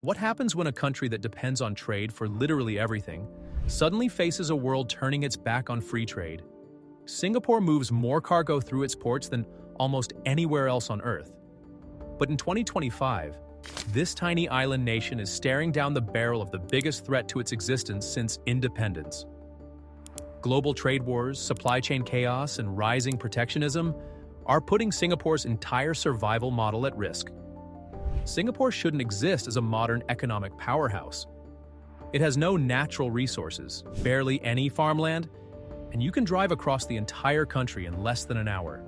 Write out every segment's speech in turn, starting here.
What happens when a country that depends on trade for literally everything suddenly faces a world turning its back on free trade? Singapore moves more cargo through its ports than almost anywhere else on Earth. But in 2025, this tiny island nation is staring down the barrel of the biggest threat to its existence since independence. Global trade wars, supply chain chaos, and rising protectionism are putting Singapore's entire survival model at risk. Singapore shouldn't exist as a modern economic powerhouse. It has no natural resources, barely any farmland, and you can drive across the entire country in less than an hour.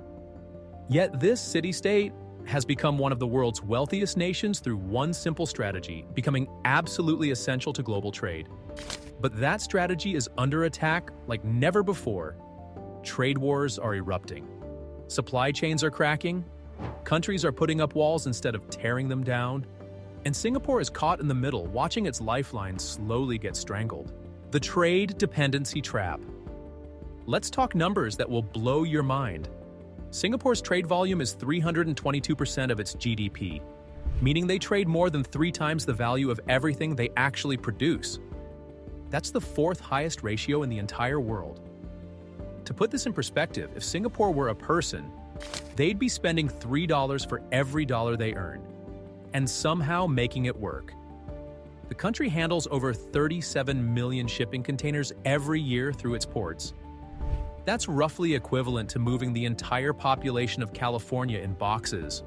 Yet this city-state has become one of the world's wealthiest nations through one simple strategy, becoming absolutely essential to global trade. But that strategy is under attack like never before. Trade wars are erupting. Supply chains are cracking. Countries are putting up walls instead of tearing them down. And Singapore is caught in the middle, watching its lifeline slowly get strangled. The trade dependency trap. Let's talk numbers that will blow your mind. Singapore's trade volume is 322% of its GDP, meaning they trade more than 3 times the value of everything they actually produce. That's the 4th highest ratio in the entire world. To put this in perspective, if Singapore were a person, they'd be spending $3 for every dollar they earn, and somehow making it work. The country handles over 37 million shipping containers every year through its ports. That's roughly equivalent to moving the entire population of California in boxes.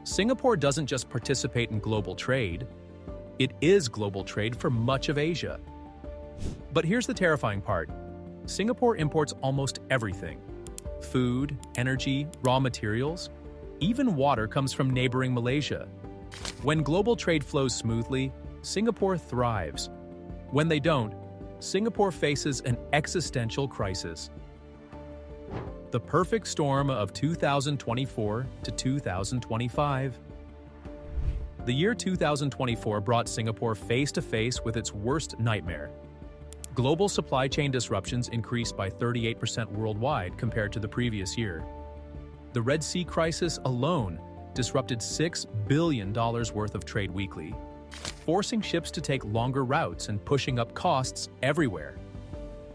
Singapore doesn't just participate in global trade, it is global trade for much of Asia. But here's the terrifying part. Singapore imports almost everything. Food, energy, raw materials, even water comes from neighboring Malaysia. When global trade flows smoothly, Singapore thrives. When they don't, Singapore faces an existential crisis. The perfect storm of 2024 to 2025. The year 2024 brought Singapore face-to-face with its worst nightmare. Global supply chain disruptions increased by 38% worldwide compared to the previous year. The Red Sea crisis alone disrupted $6 billion worth of trade weekly, forcing ships to take longer routes and pushing up costs everywhere.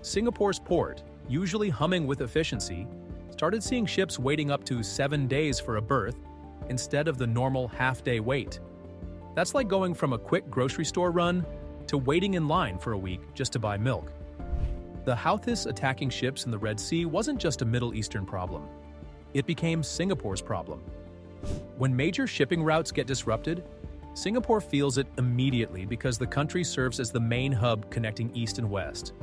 Singapore's port, usually humming with efficiency, started seeing ships waiting up to 7 days for a berth instead of the normal half-day wait. That's like going from a quick grocery store run to waiting in line for a week just to buy milk. The Houthis attacking ships in the Red Sea wasn't just a Middle Eastern problem. It became Singapore's problem. When major shipping routes get disrupted, Singapore feels it immediately because the country serves as the main hub connecting East and West.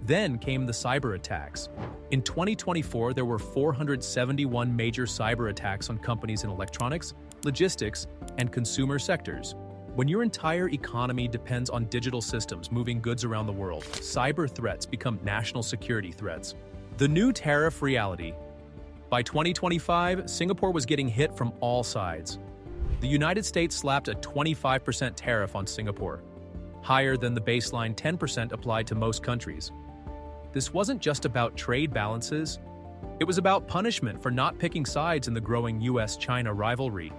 Then came the cyberattacks. In 2024, there were 471 major cyberattacks on companies in electronics, logistics, and consumer sectors. When your entire economy depends on digital systems moving goods around the world, cyber threats become national security threats. The new tariff reality. By 2025, Singapore was getting hit from all sides. The United States slapped a 25% tariff on Singapore, higher than the baseline 10% applied to most countries. This wasn't just about trade balances, it was about punishment for not picking sides in the growing U.S. China rivalry.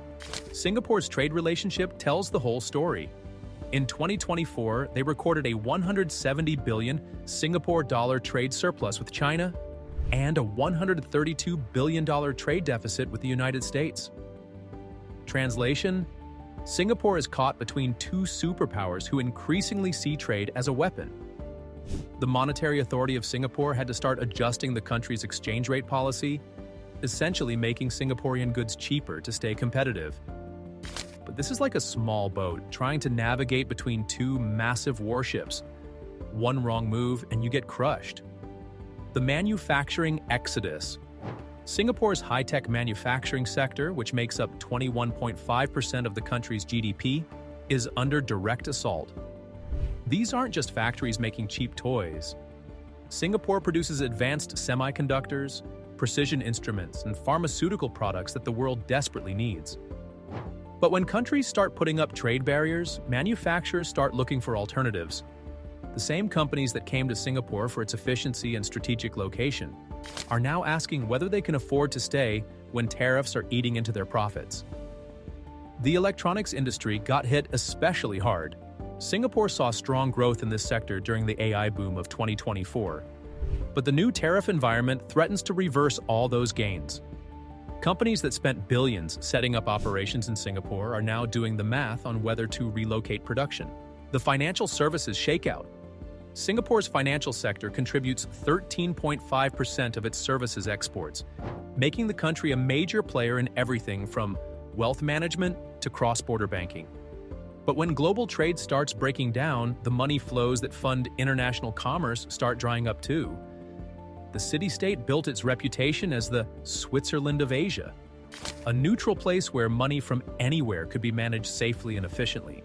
Singapore's trade relationship tells the whole story. In 2024, they recorded a 170 billion Singapore dollar trade surplus with China and a $132 billion trade deficit with the United States. Translation: Singapore is caught between 2 superpowers who increasingly see trade as a weapon. The Monetary Authority of Singapore had to start adjusting the country's exchange rate policy, essentially making Singaporean goods cheaper to stay competitive. But this is like a small boat trying to navigate between 2 massive warships. One wrong move and you get crushed. The manufacturing exodus. Singapore's high-tech manufacturing sector, which makes up 21.5% of the country's GDP, is under direct assault. These aren't just factories making cheap toys. Singapore produces advanced semiconductors, precision instruments, and pharmaceutical products that the world desperately needs. But when countries start putting up trade barriers, manufacturers start looking for alternatives. The same companies that came to Singapore for its efficiency and strategic location are now asking whether they can afford to stay when tariffs are eating into their profits. The electronics industry got hit especially hard. Singapore saw strong growth in this sector during the AI boom of 2024. But the new tariff environment threatens to reverse all those gains. Companies that spent billions setting up operations in Singapore are now doing the math on whether to relocate production. The financial services shakeout. Singapore's financial sector contributes 13.5% of its services exports, making the country a major player in everything from wealth management to cross-border banking. But when global trade starts breaking down, the money flows that fund international commerce start drying up too. The city-state built its reputation as the Switzerland of Asia, a neutral place where money from anywhere could be managed safely and efficiently.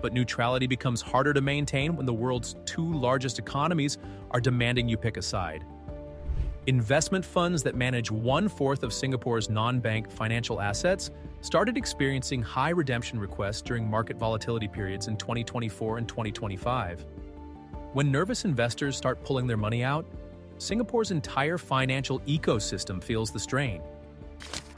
But neutrality becomes harder to maintain when the world's two largest economies are demanding you pick a side. Investment funds that manage 1/4 of Singapore's non-bank financial assets started experiencing high redemption requests during market volatility periods in 2024 and 2025. When nervous investors start pulling their money out, Singapore's entire financial ecosystem feels the strain.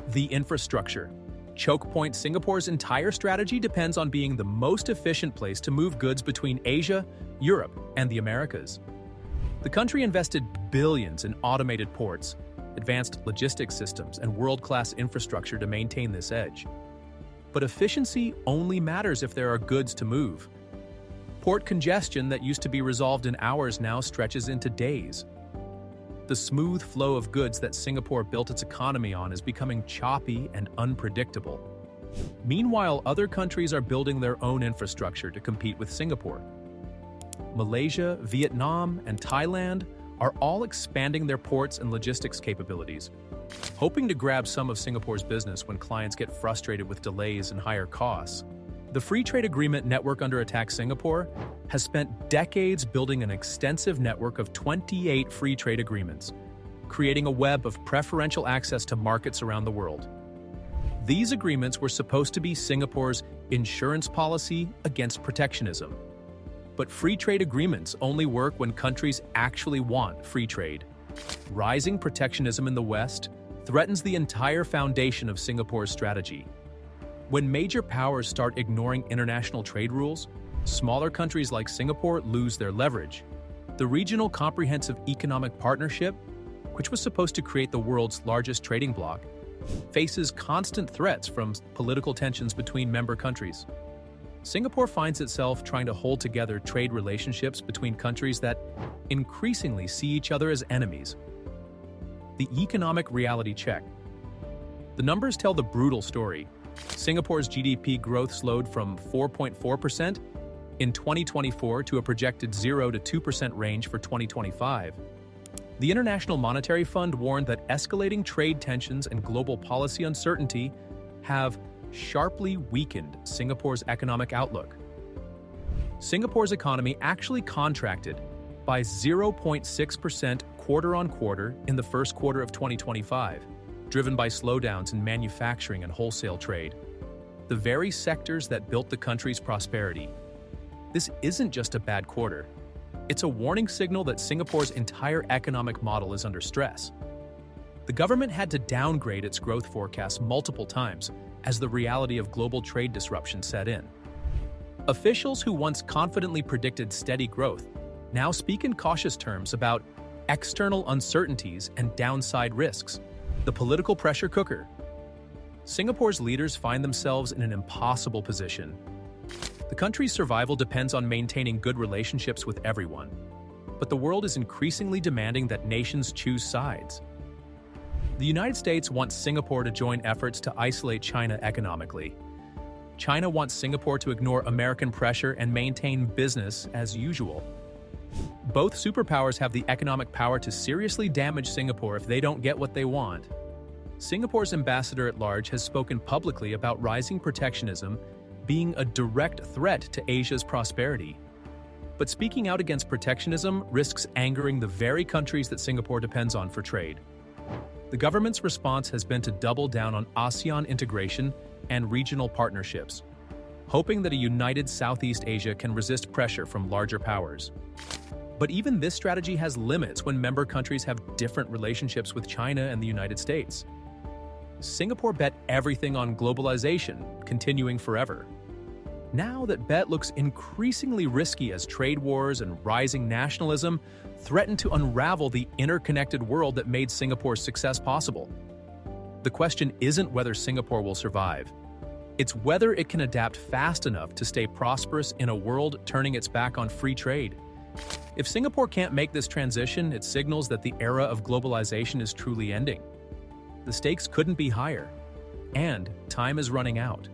The infrastructure. Choke point: Singapore's entire strategy depends on being the most efficient place to move goods between Asia, Europe, and the Americas. The country invested billions in automated ports, advanced logistics systems, and world-class infrastructure to maintain this edge. But efficiency only matters if there are goods to move. Port congestion that used to be resolved in hours now stretches into days. The smooth flow of goods that Singapore built its economy on is becoming choppy and unpredictable. Meanwhile, other countries are building their own infrastructure to compete with Singapore. Malaysia, Vietnam, and Thailand are all expanding their ports and logistics capabilities, hoping to grab some of Singapore's business when clients get frustrated with delays and higher costs. The Free Trade Agreement network under attack Singapore has spent decades building an extensive network of 28 free trade agreements, creating a web of preferential access to markets around the world. These agreements were supposed to be Singapore's insurance policy against protectionism. But free trade agreements only work when countries actually want free trade. Rising protectionism in the West threatens the entire foundation of Singapore's strategy. When major powers start ignoring international trade rules, smaller countries like Singapore lose their leverage. The Regional Comprehensive Economic Partnership, which was supposed to create the world's largest trading bloc, faces constant threats from political tensions between member countries. Singapore finds itself trying to hold together trade relationships between countries that increasingly see each other as enemies. The economic reality check. The numbers tell the brutal story. Singapore's GDP growth slowed from 4.4% in 2024 to a projected 0 to 2% range for 2025. The International Monetary Fund warned that escalating trade tensions and global policy uncertainty have sharply weakened Singapore's economic outlook. Singapore's economy actually contracted by 0.6% quarter-on-quarter in the first quarter of 2025, driven by slowdowns in manufacturing and wholesale trade, the very sectors that built the country's prosperity. This isn't just a bad quarter. It's a warning signal that Singapore's entire economic model is under stress. The government had to downgrade its growth forecasts multiple times as the reality of global trade disruption set in. Officials who once confidently predicted steady growth now speak in cautious terms about external uncertainties and downside risks. The political pressure cooker. Singapore's leaders find themselves in an impossible position. The country's survival depends on maintaining good relationships with everyone, but the world is increasingly demanding that nations choose sides. The United States wants Singapore to join efforts to isolate China economically. China wants Singapore to ignore American pressure and maintain business as usual. Both superpowers have the economic power to seriously damage Singapore if they don't get what they want. Singapore's ambassador at large has spoken publicly about rising protectionism being a direct threat to Asia's prosperity. But speaking out against protectionism risks angering the very countries that Singapore depends on for trade. The government's response has been to double down on ASEAN integration and regional partnerships, hoping that a united Southeast Asia can resist pressure from larger powers. But even this strategy has limits when member countries have different relationships with China and the United States. Singapore bet everything on globalization, continuing forever. Now that bet looks increasingly risky as trade wars and rising nationalism threaten to unravel the interconnected world that made Singapore's success possible. The question isn't whether Singapore will survive. It's whether it can adapt fast enough to stay prosperous in a world turning its back on free trade. If Singapore can't make this transition, it signals that the era of globalization is truly ending. The stakes couldn't be higher, and time is running out.